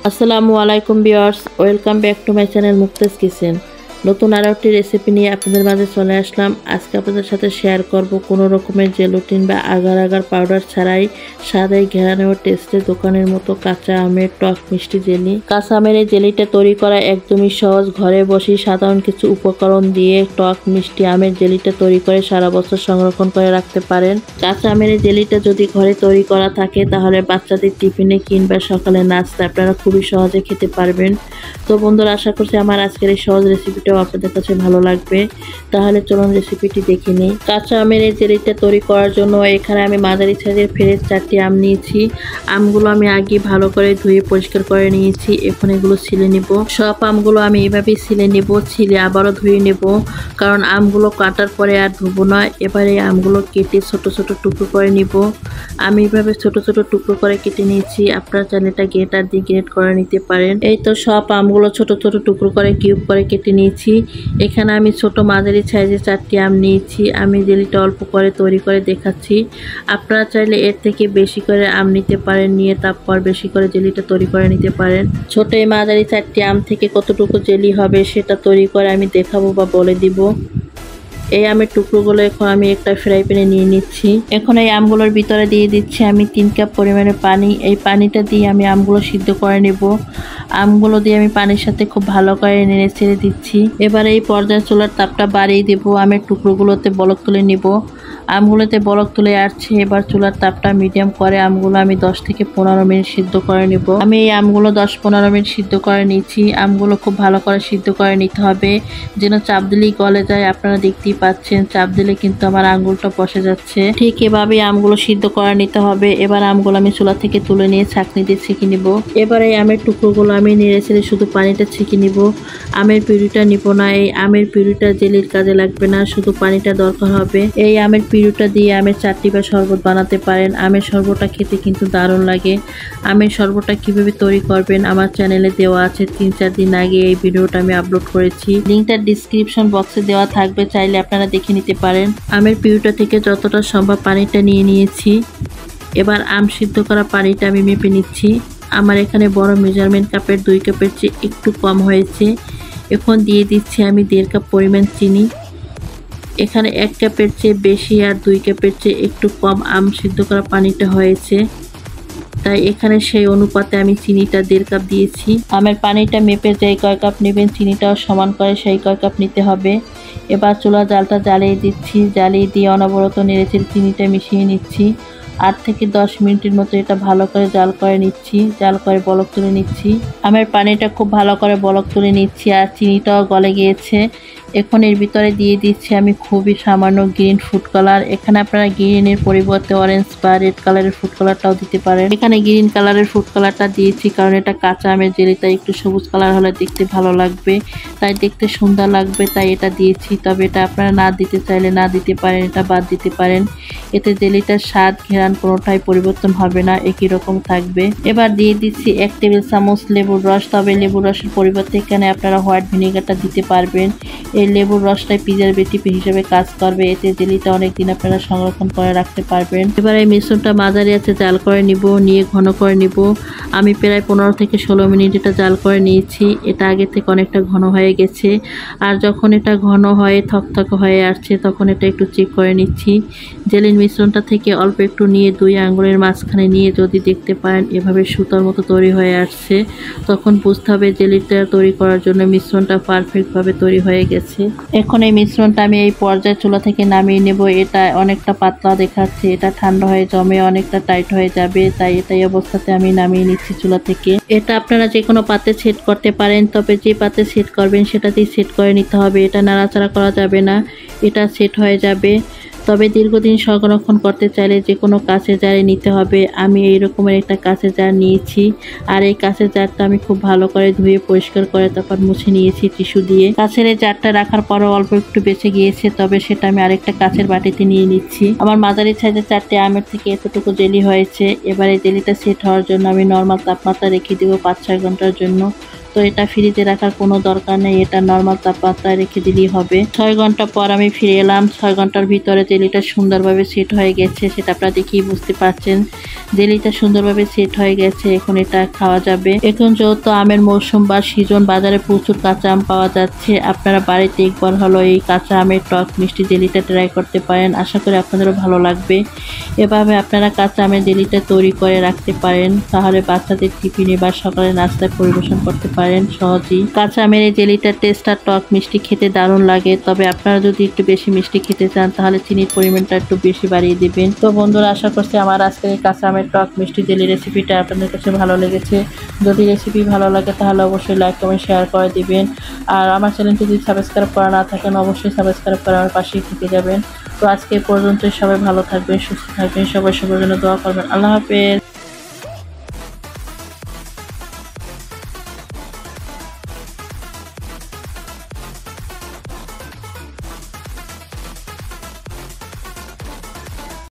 আসসালামু আলাইকুম viewers, welcome back to my channel Muktaj kitchen. নতুন আরও একটি রেসিপি নিয়ে আপনাদের মাঝে চলে আসলাম। আজকে আপনাদের সাথে শেয়ার করব কোনো রকমের জেলুটিন বা আগার আগার পাউডার ছাড়াই স্বাদে ঘেরানো ও টেস্টে দোকানের মতো কাঁচা আমের টক মিষ্টি জেলি। কাঁচা আমের এই জেলিটা তৈরি করা একদমই সহজ। ঘরে বসেই সাধারণ কিছু উপকরণ দিয়ে টক মিষ্টি আমের জেলিটা তৈরি করে সারা বছর সংরক্ষণ করে রাখতে পারেন। কাঁচা আমের এই জেলিটা যদি ঘরে তৈরি করা থাকে তাহলে বাচ্চাদের টিফিনে কিংবা সকালে নাস্তা আপনারা খুবই সহজে খেতে পারবেন। তো বন্ধুরা, আশা করছি আমার আজকের এই সহজ রেসিপিটাও আপনাদের কাছে ভালো লাগবে। তাহলে চলুন রেসিপিটি দেখে নিই। কাঁচা আমের এই জেলিটা তৈরি করার জন্য এখানে আমি মাঝারি সাইজের ফ্রেশ 4টি আম নিয়েছি। আমগুলো আমি আগে ভালো করে ধুয়ে পরিষ্কার করে নিয়েছি। এখন এগুলো ছিলে নিব। সব আমগুলো আমি এইভাবেই ছিলে নিব, ছিলে আবারও ধুয়ে নেব, কারণ আমগুলো কাটার পরে আর ধুবো না। এবারে আমগুলো কেটে ছোট ছোট টুকরো করে নিব। আমি এইভাবে ছোট ছোট টুকরো করে কেটে নিয়েছি। আপনারা চাইলে এটা গ্রেটার দিয়ে গ্রেট করে নিতে পারেন। এই তো সব আমগুলো ছোট ছোট টুকরো করে কিউব করে কেটে নিয়েছি। এখানে আমি ছোট মাঝারি সাইজের 4টি আম নিয়েছি। আমি জেলিটা অল্প করে তৈরি করে দেখাচ্ছি। আপনারা চাইলে এর থেকে বেশি করে আম নিতে পারেন, নিয়ে তারপর বেশি করে জেলিটা তৈরি করে নিতে পারেন। ছোট এই মাঝারি 4টি আম থেকে কতটুকু জেলি হবে সেটা তৈরি করে আমি দেখাবো বা বলে দিব। এই আমের টুকরোগুলো এখন আমি একটা ফ্রাই প্যানে নিয়ে নিচ্ছি। এখন এই আমগুলোর ভিতরে দিয়ে দিচ্ছি আমি 3 কাপ পরিমাণে পানি। এই পানিটা দিয়ে আমি আমগুলো সিদ্ধ করে নেব। আমগুলো দিয়ে আমি পানির সাথে খুব ভালো করে নেড়ে ছেড়ে দিচ্ছি। এবার এই পর্যায়ে চুলার তাপটা বাড়িয়ে দেব। আমের টুকরোগুলোতে বলক তুলে নেব। আমগুলোতে বলক তুলে আসছে। এবার চুলার তাপটা মিডিয়াম করে আমগুলো আমি 10 থেকে 15 মিনিট সিদ্ধ করে নেব। আমি এই আমগুলো 10-15 মিনিট সিদ্ধ করে নিচ্ছি। আমগুলো খুব ভালো করে সিদ্ধ করে নিতে হবে, যেন চাপ দিলেই গলে যায়। আপনারা দেখতেই পাচ্ছেন, চাপ দিলে কিন্তু আমার আঙ্গুলটা বসে যাচ্ছে। ঠিক এভাবে আমগুলো সিদ্ধ করে নিতে হবে। এবার আমগুলো আমি চুলা থেকে তুলে নিয়ে ছাঁকনি দিয়ে ছেঁকে নিব। এবার এই আমের টুকরোগুলো আমি নেড়ে ছেড়ে শুধু পানিটা ছেঁকে নিব। আমের পিউরিটা নিব না। এই আমের পিউরিটা জেলির কাজে লাগবে না, শুধু পানিটা দরকার হবে। এই আমের পিউরিটা দিয়ে আমের চাটনি বা শরবত বানাতে পারেন। আমের শরবতটা খেতে কিন্তু দারুণ লাগে। আমের শরবতটা কিভাবে তৈরি করবেন আমার চ্যানেলে দেওয়া আছে। 3-4 দিন আগে এই ভিডিওটা আমি আপলোড করেছি। লিঙ্কটা ডিসক্রিপশন বক্সে দেওয়া থাকবে, চাইলে আপনারা দেখে নিতে পারেন। আমের পিউরিটা থেকে যতটা সম্ভব পানিটা নিয়ে নিয়েছি। এবার আম সিদ্ধ করা পানিটা আমি মেপে নিচ্ছি। আমার এখানে বড় মেজারমেন্ট কাপের 2 কাপের চেয়ে একটু কম হয়েছে। এখন দিয়ে দিচ্ছি আমি 1.5 কাপ পরিমাণ চিনি। এখানে 1 কাপের চেয়ে বেশি আর 2 কাপের চেয়ে একটু কম আম সিদ্ধ করা পানিটা হয়েছে, তাই এখানে সেই অনুপাতে আমি চিনিটা 1.5 কাপ দিয়েছি। আমের পানিটা মেপে যেই কয় কাপ নেবেন চিনিটাও সমান করে সেই কয় কাপ নিতে হবে। এবার চুলা জালটা জ্বালিয়ে দিচ্ছি। জ্বালিয়ে দিয়ে অনবরত নেড়েচেড়ে চিনিটা মিশিয়ে নিচ্ছি। 8 থেকে 10 মিনিটের মতো এটা ভালো করে জাল করে নিচ্ছি। জাল করে বলক তুলে নিচ্ছি। আমের পানিটা খুব ভালো করে বলক তুলে নিচ্ছি আর চিনিটাও গলে গিয়েছে। এখন এর ভিতরে দিয়ে দিচ্ছি আমি খুবই সামান্য গ্রিন ফুড কালার। এখানে আপনারা গ্রিনের পরিবর্তে অরেঞ্জ বা রেড কালারের ফুড কালারটাও দিতে পারেন। এখানে গ্রিন কালারের ফুড কালারটা দিয়েছি কারণ এটা কাঁচা আমের জেলি, তাই একটু সবুজ কালার হলে দেখতে ভালো লাগবে, তাই দেখতে সুন্দর লাগবে, তাই এটা দিয়েছি। তবে এটা আপনারা না দিতে চাইলে না দিতে পারেন, এটা বাদ দিতে পারেন। এতে জেলিটার স্বাদ ঘেরান কোনোটাই পরিবর্তন হবে না, একই রকম থাকবে। এবার দিয়ে দিচ্ছি 1 টেবিল চামচ লেবুর রস। তবে লেবুর রসের পরিবর্তে এখানে আপনারা হোয়াইট ভিনেগারটা দিতে পারবেন। এই লেবুর রসটাই প্রিজারভেটিভ হিসেবে কাজ করবে। এতে জেলিটা অনেকদিন আপনারা সংরক্ষণ করে রাখতে পারবেন। এবার এই মিশ্রণটা মাঝারি আছে জাল করে নিব, নিয়ে ঘন করে নিব। আমি প্রায় 15 থেকে 16 মিনিট এটা জাল করে নিয়েছি। এটা আগে থেকে অনেকটা ঘন হয়ে গেছে। আর যখন এটা ঘন হয়ে থকথকে হয়ে আসছে তখন এটা একটু চেক করে নিচ্ছি। জেলির মিশ্রণটা থেকে অল্প একটু নিয়ে 2 আঙ্গুলের মাঝখানে নিয়ে যদি দেখতে পারেন এভাবে সুতার মতো তৈরি হয়ে আসছে, তখন বুঝতে হবে জেলিটা তৈরি করার জন্য মিশ্রণটা পারফেক্টভাবে তৈরি হয়ে গেছে। এখন এই মিশ্রণটা আমি এই পর্যায়ে চুলা থেকে নামিয়ে নেব। এটা অনেকটা পাতলা দেখাচ্ছে, এটা ঠান্ডা হয়ে জমে অনেকটা টাইট হয়ে যাবে, তাই এটাই অবস্থাতে আমি নামিয়ে নিচ্ছি চুলা থেকে। এটা আপনারা যে কোনো পাত্রে সেট করতে পারেন, তবে যে পাত্রে সেট করবেন সেটাতেই সেট করে নিতে হবে। এটা নাড়াচাড়া করা যাবে না, এটা সেট হয়ে যাবে। তবে দীর্ঘদিন সংরক্ষণ করতে চাইলে যে কোনো কাঁচের জারে নিতে হবে। আমি এই রকমের একটা কাঁচের জার নিয়েছি, আর এই কাঁচের জারটা আমি খুব ভালো করে ধুয়ে পরিষ্কার করে তারপর মুছে নিয়েছি টিস্যু দিয়ে। কাঁচের এই জারটা রাখার পরও অল্প একটু বেঁচে গিয়েছে, তবে সেটা আমি আরেকটা কাঁচের বাটিতে নিয়ে নিচ্ছি। আমার মাঝারি সাইজের 4টে আমের থেকে এতটুকু জেলি হয়েছে। এবার এই জেলিটা সেট হওয়ার জন্য আমি নর্মাল তাপমাত্রা রেখে দেবো 5-6 ঘন্টার জন্য। তো এটা ফ্রিজে রাখার কোনো দরকার নেই, এটা নর্মাল তাপমাত্রায় রেখে দিলেই হবে। 6 ঘন্টা পর আমি ফিরে এলাম। 6 ঘন্টার ভিতরে জেলিটা সুন্দরভাবে সেট হয়ে গেছে, সেটা আপনারা দেখেই বুঝতে পারছেন। জেলিটা সুন্দরভাবে সেট হয়ে গেছে, এখন এটা খাওয়া যাবে। এখন যেহেতু আমের মৌসুম বা সিজন, বাজারে প্রচুর কাঁচা আম পাওয়া যাচ্ছে। আপনারা বাড়িতে একবার হলো এই কাঁচা আমের টক মিষ্টি জেলিটা ট্রাই করতে পারেন, আশা করি আপনাদেরও ভালো লাগবে। এভাবে আপনারা কাঁচা আমের জেলিটা তৈরি করে রাখতে পারেন, তাহলে বাচ্চাদের টিফিনে বা সকালে নাস্তায় পরিবেশন করতে পারেন সহজেই। কাঁচা আমের এই জেলিটার টেস্ট আর টক মিষ্টি খেতে দারুণ লাগে, তবে আপনারা যদি একটু বেশি মিষ্টি খেতে চান তাহলে চিনির পরিমাণটা একটু বেশি বাড়িয়ে দিবেন। তো বন্ধুরা, আশা করছি আমার আজকের এই কাঁচা আমের টক মিষ্টি জেলি রেসিপিটা আপনাদের কাছে ভালো লেগেছে। যদি রেসিপি ভালো লাগে তাহলে অবশ্যই লাইক কমেন্ট শেয়ার করে দিবেন। আর আমার চ্যানেলটি যদি সাবস্ক্রাইব করা না থাকেন অবশ্যই সাবস্ক্রাইব করে আমার পাশেই থেকে যাবেন। তো আজকে পর্যন্ত সবাই ভালো থাকবেন, সুস্থ থাকবেন, সবার জন্য দোয়া করবেন। আল্লাহ হাফেজ।